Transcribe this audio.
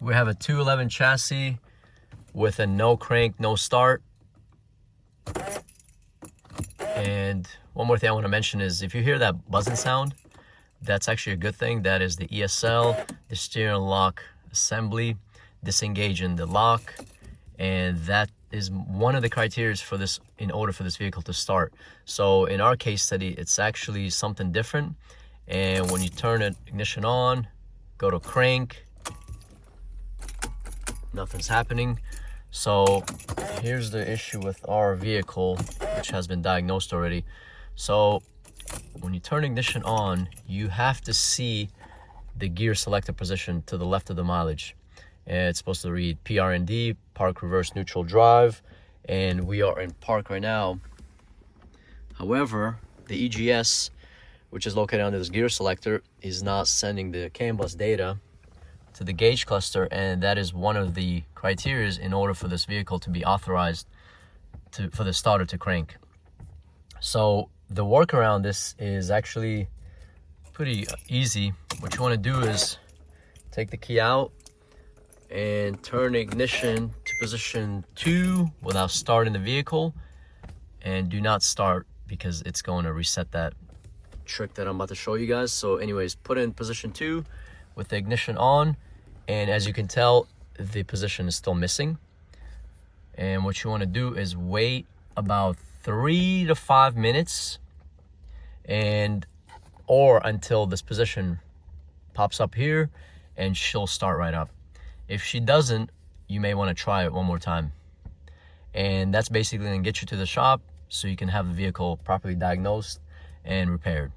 We have a 211 chassis with a no crank, no start. And one more thing I want to mention is if you hear that buzzing sound, that's actually a good thing. That is the ESL, the steering lock assembly, disengaging the lock. And that is one of the criteria for this in order for this vehicle to start. So in our case study, it's actually something different. And when you turn it ignition on, go to crank, nothing's happening. So here's the issue with our vehicle, which has been diagnosed already. So when you turn ignition on, you have to see the gear selector position to the left of the mileage. And it's supposed to read PRND, park, reverse, neutral, drive, and we are in park right now. However, the EGS, which is located under this gear selector, is not sending the CAN bus data to the gauge cluster, and that is one of the criteria in order for this vehicle to be authorized for the starter to crank. So the workaround this is actually pretty easy. What you want to do is take the key out and turn ignition to position 2 without starting the vehicle, and do not start because it's going to reset that trick that I'm about to show you guys. So anyways, put it in position 2 with the ignition on, and as you can tell, the position is still missing. And what you want to do is wait about 3 to 5 minutes or until this position pops up here, and she'll start right up. If she doesn't, you may want to try it one more time. And that's basically going to get you to the shop so you can have the vehicle properly diagnosed and repaired.